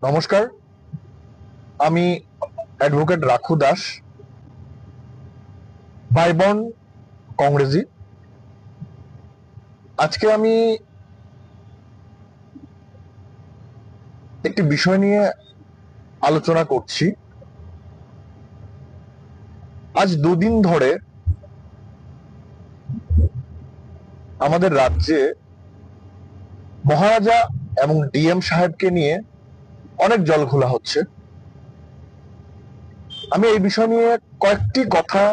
নমস্কার, আমি অ্যাডভোকেট রাখু দাস, ভাই বোন কংগ্রেসি। আজকে আমি একটি বিষয় নিয়ে আলোচনা করছি। আজ দুদিন ধরে আমাদের রাজ্যে মহারাজা এবং ডিএম সাহেবকে নিয়ে অনেক জলঘোলা হচ্ছে। আমি এই বিষয় নিয়ে কয়েকটি কথা,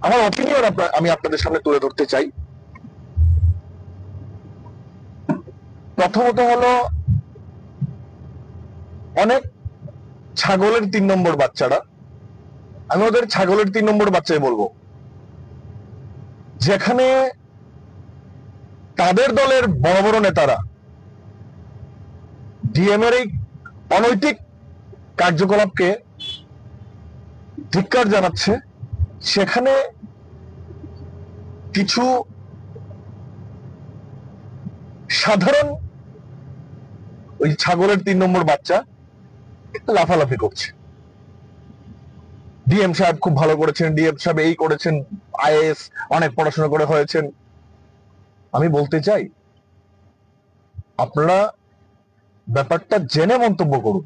আমার অপিনিয়ন আমি আপনাদের সামনে তুলে ধরতে চাই। প্রথমত হলো, অনেক ছাগলের 3 নম্বর বাচ্চারা, আমি ওদের ছাগলের 3 নম্বর বাচ্চাই বলবো, যেখানে তাদের দলের বড় বড় নেতারা ডিএম এর এই অনৈতিক কার্যকলাপকে ধিক্কার জানাচ্ছে, সেখানে কিছু সাধারণ ওই ছাগলের 3 নম্বর বাচ্চা লাফালাফি করছে। ডিএম সাহেব খুব ভালো করেছেন, ডিএম সাহেব এই করেছেন, আইএএস অনেক পড়াশোনা করে হয়েছেন। আমি বলতে চাই, আপনারা ব্যাপারটা জেনে মন্তব্য করুন।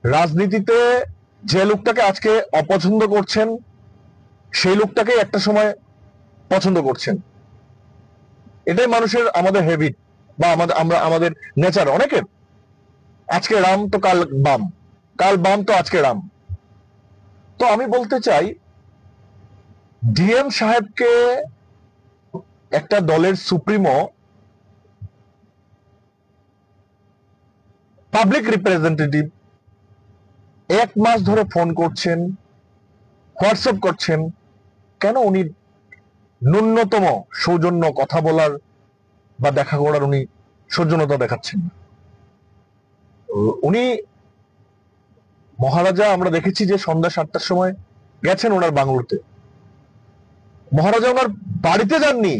রাজনীতিতে যে লোকটাকে আজকে অপছন্দ করছেন, সেই লোকটাকে একটা সময় পছন্দ করছেন। এটাই মানুষের, আমাদের হ্যাবিট বা আমাদের নেচার। অনেকের আজকে রাম তো কাল বাম, কাল বাম তো আজকে রাম। তো আমি বলতে চাই, ডিএম সাহেবকে একটা দলের সুপ্রিমো, পাবলিক রিপ্রেজেন্টেটিভ 1 মাস ধরে ফোন করছেন, হোয়াটসঅ্যাপ করছেন, কেন উনি ন্যূনতম সৌজন্য কথা বলার বা দেখা করার উনি সৌজন্যতা দেখাচ্ছেন না? উনি মহারাজা, আমরা দেখেছি যে সন্ধ্যা 7টার সময় গেছেন ওনার বাংলোতে। মহারাজা ওনার বাড়িতে যাননি,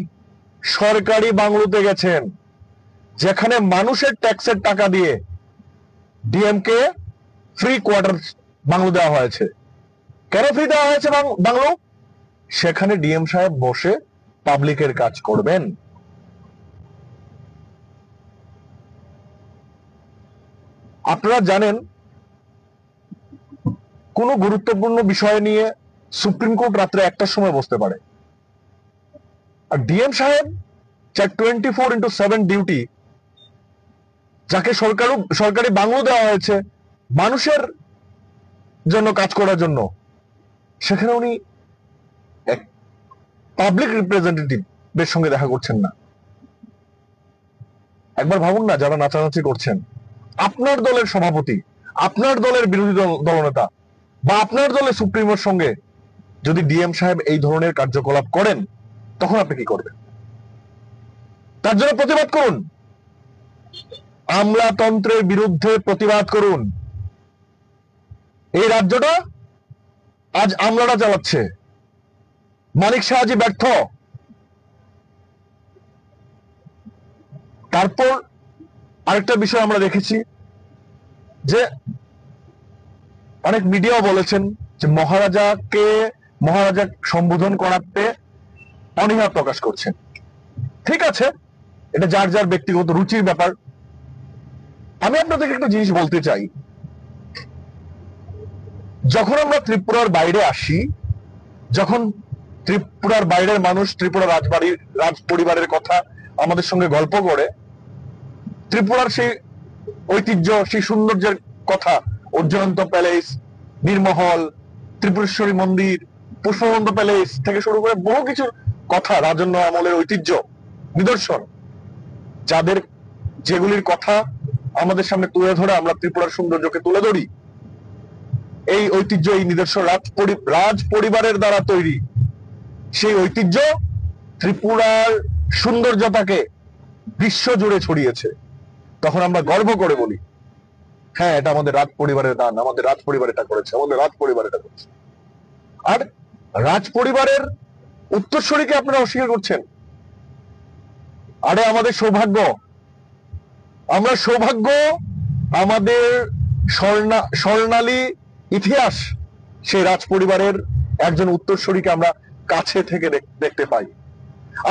সরকারি বাংলোতে গেছেন, যেখানে মানুষের ট্যাক্সের টাকা দিয়ে ডিএম কে ফ্রি কোয়ার্টার বাংলো দেওয়া হয়েছে। কেন ফ্রি দেওয়া হয়েছে বাংলো? সেখানে ডিএম সাহেব বসে পাবলিকের কাজ করবেন। আপনারা জানেন, কোন গুরুত্বপূর্ণ বিষয় নিয়ে সুপ্রিম কোর্ট রাত্রে 1টার সময় বসতে পারে, আর ডিএম সাহেব 24x7 ডিউটি, যাকে সরকারি বাংলো দেওয়া হয়েছে মানুষের জন্য কাজ করার জন্য, সেখানে উনি এক পাবলিক রিপ্রেজেন্টেটিভের সঙ্গে দেখা করছেন না। একবার ভাবুন না, যারা নাচানাচি করছেন, আপনার দলের সভাপতি, আপনার দলের বিরোধী দলনেতা বা আপনার দলের সুপ্রিমোর সঙ্গে যদি ডিএম সাহেব এই ধরনের কার্যকলাপ করেন, তখন আপনি কি করবেন? তার জন্য প্রতিবাদ করুন, আমলাতন্ত্রের বিরুদ্ধে প্রতিবাদ করুন। এই রাজ্যটা আজ আমলারা চালাচ্ছে, মানিক সাহাজি ব্যর্থ। তারপর আরেকটা বিষয় আমরা দেখেছি যে অনেক মিডিয়াও বলেছেন যে মহারাজা সম্বোধন করাতে অনীহা প্রকাশ করছেন। ঠিক আছে, এটা যার যার ব্যক্তিগত রুচির ব্যাপার। আমি আপনাদেরকে একটা জিনিস বলতে চাই, যখন আমরা ত্রিপুরার বাইরে আসি, যখন ত্রিপুরার বাইরের মানুষ ত্রিপুরা রাজ পরিবারের কথা আমাদের সঙ্গে গল্প করে, ত্রিপুরার সেই ঐতিহ্য, সেই সৌন্দর্যের কথা, অর্জুনন্ত প্যালেস, নীরমহল, ত্রিপুরেশ্বরী মন্দির, পুষ্পবন্ত প্যালেস থেকে শুরু করে বহু কিছুর কথা, রাজন্য আমলের ঐতিহ্য, নিদর্শন, যেগুলির কথা আমাদের সামনে তুলে ধরে আমরা ত্রিপুরার সৌন্দর্যকে তুলে ধরি। এই ঐতিহ্য, এই নিদর্শন রাজ পরিবারের দ্বারা তৈরি। সেই ঐতিহ্য ত্রিপুরার সৌন্দর্যতাকে বিশ্ব জুড়ে ছড়িয়েছে। তখন আমরা গর্ব করে বলি, হ্যাঁ, এটা আমাদের রাজ পরিবারের দান, আমাদের রাজ পরিবার এটা করেছে, আমাদের রাজ পরিবার এটা করেছে। আর রাজ পরিবারের উত্তরসূরিকে আপনারা অস্বীকার করছেন। আরে আমাদের সৌভাগ্য, আমরা সৌভাগ্য, আমাদের স্বর্ণালী ইতিহাস সেই রাজ পরিবারের একজন উত্তরসূরিকে আমরা কাছে থেকে দেখতে পাই।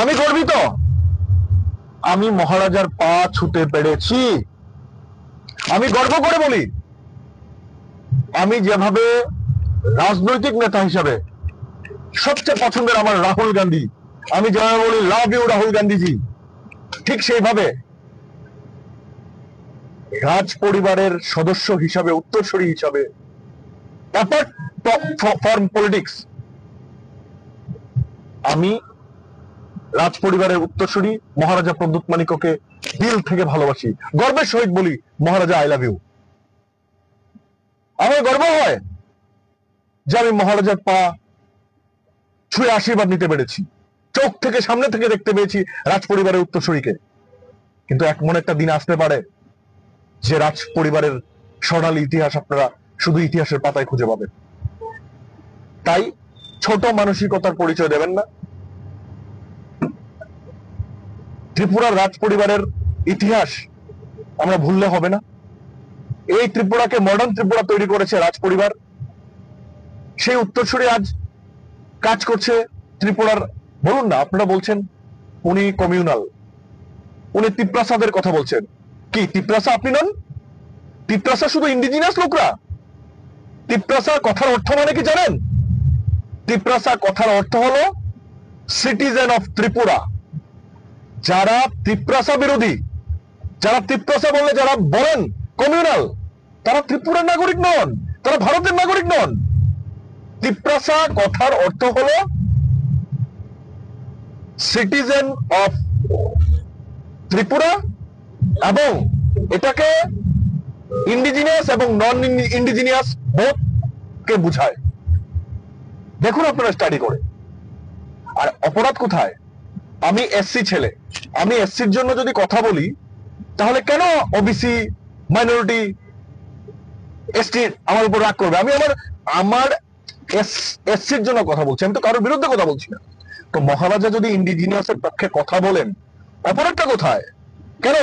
আমি গর্বিত, আমি মহারাজার পা ছুতে পেরেছি। আমি গর্ব করে বলি, আমি যেভাবে রাজনৈতিক নেতা হিসাবে সবচেয়ে পছন্দের আমার রাহুল গান্ধী, আমি যেভাবে বলি লাভ ইউ রাহুল গান্ধীজি, ঠিক সেইভাবে রাজ পরিবারের সদস্য হিসাবে, উত্তরসূরি হিসাবে, অ্যাপার্ট ফ্রম পলিটিক্স, আমি রাজ পরিবারের উত্তরসূরি মহারাজা প্রদ্যুৎ মানিক্যকে দিল থেকে ভালোবাসি। গর্বের সহিত বলি, মহারাজা আই লাভ ইউ। আমার গর্ব হয় যে আমি মহারাজার পা ছুঁয়ে আশীর্বাদ নিতে পেরেছি, চোখ থেকে, সামনে থেকে দেখতে পেয়েছি রাজ পরিবারের উত্তরসূরিকে। কিন্তু এমন একটা দিন আসতে পারে যে রাজ পরিবারের স্বর্ণালী ইতিহাস আপনারা শুধু ইতিহাসের পাতায় খুঁজে পাবেন। তাই ছোট মানসিকতার পরিচয় দেবেন না। ত্রিপুরার রাজ পরিবারের ইতিহাস আমরা ভুললে হবে না। এই ত্রিপুরাকে মডার্ন ত্রিপুরা তৈরি করেছে রাজ পরিবার। সেই উত্তরসূরি আজ কাজ করছে ত্রিপুরার। বলুন না, আপনারা বলছেন উনি কমিউনাল, উনি তিপ্রাসাদের কথা বলছেন। কি তিপ্রাসা আপনি নন? তিপ্রাসা শুধু ইন্ডিজিনাস লোকরা। তিপ্রাসা কথার অর্থ মানে কি জানেন? তিপ্রাসা কথার অর্থ হলো সিটিজেন অফ ত্রিপুরা। যারা তিপ্রাসা বিরোধী, যারা তিপ্রাসা বললে যারা বলেন কমিউনাল, তারা ত্রিপুরার নাগরিক নন, তারা ভারতের নাগরিক নন। তিপ্রাসা কথার অর্থ হলো সিটিজেন অফ ত্রিপুরা, এবং এটাকে ইন্ডিজিনিয়াস এবং নন ইন্ডিজিনিয়াস বোথ কে বুঝায়। দেখুন আপনারা স্টাডি করে। আর অপরাধ কোথায়? আমি এসসি ছেলে, আমি এসসির জন্য যদি কথা বলি, তাহলে কেন ওবিসি, মাইনরিটি, এসটি আমার উপর রাগ করবে? আমি আমার এসসির জন্য কথা বলছি, আমি তো কারোর বিরুদ্ধে কথা বলছি না। তো মহারাজা যদি ইন্ডিজিনিয়াসের পক্ষে কথা বলেন, অপরাধটা কোথায়? কেন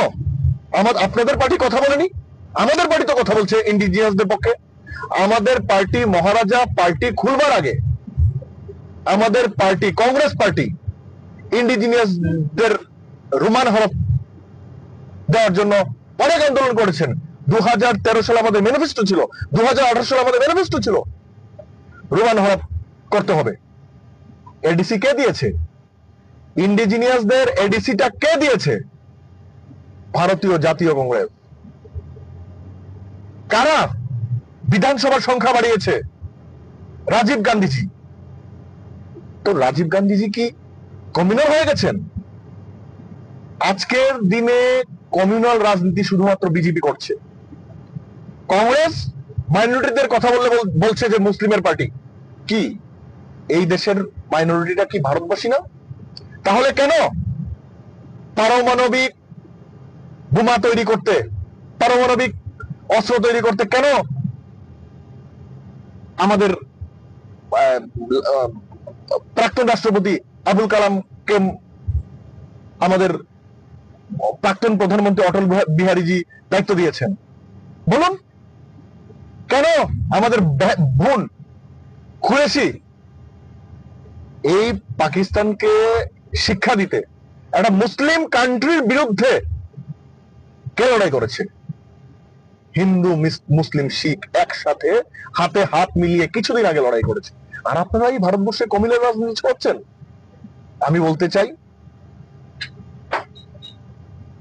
আপনাদের পার্টি কথা বলেনি? আমাদের পার্টি তো কথা বলছে ইন্ডিজিনিয়াসদের পক্ষে। আমাদের পার্টি, মহারাজা পার্টি খুলবার আগে আমাদের পার্টি, কংগ্রেস পার্টি, ইন্ডিজিনিয়াসদের রোমান হরফ দেওয়ার জন্য অনেক আন্দোলন করেছেন। 2013 সালে আমাদের ম্যানিফেস্টো ছিল, 2018 সালে আমাদের ম্যানিফেস্টো ছিল, রোমান হরফ করতে হবে। এডিসি কে দিয়েছে? ইন্ডিজিনিয়াসদের এডিসিটা কে দিয়েছে? ভারতীয় জাতীয় কংগ্রেস। কারা বিধানসভার সংখ্যা বাড়িয়েছে? রাজীব গান্ধীজি। তো রাজীব গান্ধীজি কি কমিউনাল হয়ে গেছেন? আজকের দিনে কমিউনাল রাজনীতি শুধুমাত্র বিজেপি করছে। কংগ্রেস মাইনরিটিদের কথা বলছে যে মুসলিমের পার্টি। কি এই দেশের মাইনরিটিটা কি ভারতবাসী না? তাহলে কেন পারমাণবিক বোমা তৈরি করতে, পারমাণবিক অস্ত্র তৈরি করতে কেন আমাদের প্রাক্তন রাষ্ট্রপতি আবুল কালামকে আমাদের প্রাক্তন প্রধানমন্ত্রী অটল বিহারীজি দায়িত্ব দিয়েছেন? বলুন কেন আমাদের বোন কুরেশি এই পাকিস্তানকে শিক্ষা দিতে একটা মুসলিম কান্ট্রির বিরুদ্ধে কে লড়াই করেছে? হিন্দু, মুসলিম, শিখ একসাথে হাতে হাত মিলিয়ে কিছুদিন আগে লড়াই করেছে। আর আপনারা এই ভারতবর্ষে কমিউনাল রাজনীতি করছেন। আমি বলতে চাই,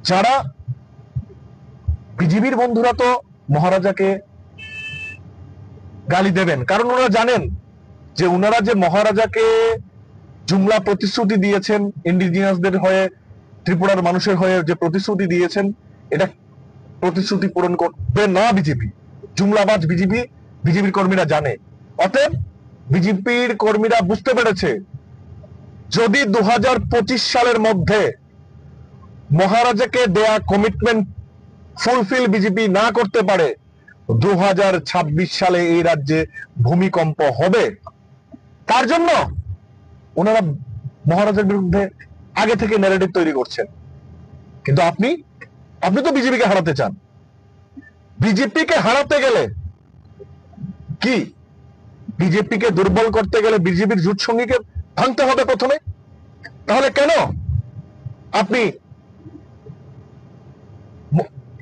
যারা বিজেপির বন্ধুরা তো মহারাজাকে গালি দেবেন, কারণ ওনারা জানেন যে ওনারা যে মহারাজাকে জুমলা প্রতিশ্রুতি দিয়েছেন, ইন্ডিজিনিয়াসদের হয়ে, ত্রিপুরার মানুষের হয়ে যে প্রতিশ্রুতি দিয়েছেন, এটা প্রতিশ্রুতি পূরণ করবে না বিজেপি। জুমলাবাজ বিজেপি, বিজেপির কর্মীরা জানে। অতএব বিজেপির কর্মীরা বুঝতে পেরেছে, যদি 2025 সালের মধ্যে মহারাজাকে দেয়া কমিটমেন্ট ফুলফিল বিজেপি না করতে পারে, 2026 সালে এই রাজ্যে ভূমিকম্প হবে। তার জন্য ওনারা মহারাজার বিরুদ্ধে আগে থেকে ন্যারেটিভ তৈরি করছেন। কিন্তু আপনি তো বিজেপিকে হারাতে চান। বিজেপিকে হারাতে গেলে কি, বিজেপিকে দুর্বল করতে গেলে বিজেপির জোট সঙ্গীকে ভাঙতে হবে প্রথমে। তাহলে কেন আপনি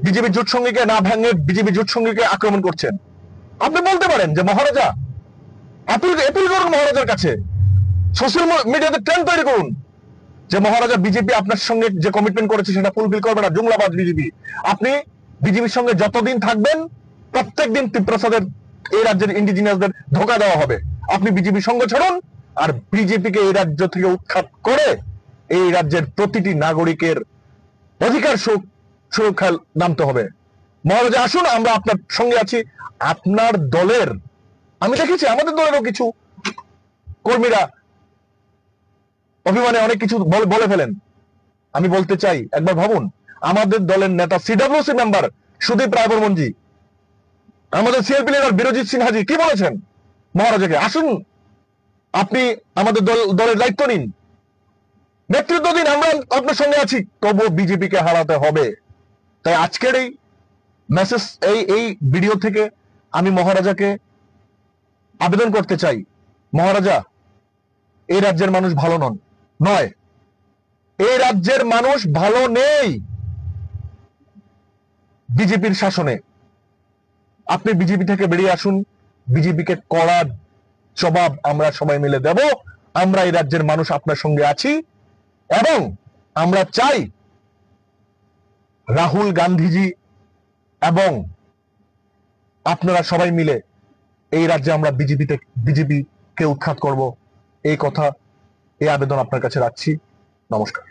বিজেপি জোট সঙ্গীকে না ভাঙে বিজেপি জোট সঙ্গীকে আক্রমণ করছেন? আপনি বলতে পারেন যে মহারাজা, অ্যাপিল করুন মহারাজার কাছে, সোশ্যাল মিডিয়াতে ট্রেন্ড তৈরি করুন যে মহারাজা বিজেপি আপনার সঙ্গে যে কমিটমেন্ট করেছে সেটা ফুলফিল করবে না, জুমলাবাদ বিজেপি। আপনি বিজেপির সঙ্গে যতদিন থাকবেন প্রত্যেকদিন প্রসাদের এই রাজ্যের ইন্ডিজিনিয়াসদের ধোকা দেওয়া হবে। আপনি বিজেপি সঙ্গ ছাড়ুন আর বিজেপিকে এই রাজ্য থেকে উৎখাত করে এই রাজ্যের প্রতিটি নাগরিকের অধিকার সুরক্ষায় নামতে হবে। মহারাজা আসুন, আমরা আপনার সঙ্গে আছি। আপনার দলের, আমি দেখেছি আমাদের দলেরও কিছু কর্মীরা অভিমানে অনেক কিছু বলে ফেলেন। আমি বলতে চাই, একবার ভাবুন, আমাদের দলের নেতা সিডব্লিউসি মেম্বার সুদীপ রায়বর্মনজি, আমাদের সিএলপি লিডার বিরজিৎ সিনহাজি কি বলেছেন মহারাজাকে? আসুন, আপনি আমাদের দলের দায়িত্ব নিন, নেতৃত্ব দিন, আমরা আপনার সঙ্গে আছি। তবুও বিজেপিকে হারাতে হবে। তাই আজকের এই মেসেজ, এই ভিডিও থেকে আমি মহারাজাকে আবেদন করতে চাই, মহারাজা এই রাজ্যের মানুষ ভালো নয়, এই রাজ্যের মানুষ ভালো নেই বিজেপির শাসনে। আপনি বিজেপি থেকে বেরিয়ে আসুন, বিজেপিকে কড়া জবাব আমরা সবাই মিলে দেব। আমরা এই রাজ্যের মানুষ আপনার সঙ্গে আছি এবং আমরা চাই রাহুল গান্ধীজি এবং আপনারা সবাই মিলে এই রাজ্যে আমরা বিজেপিকে উৎখাত করব। এই কথা, এই আবেদন আপনার কাছে রাখছি। নমস্কার।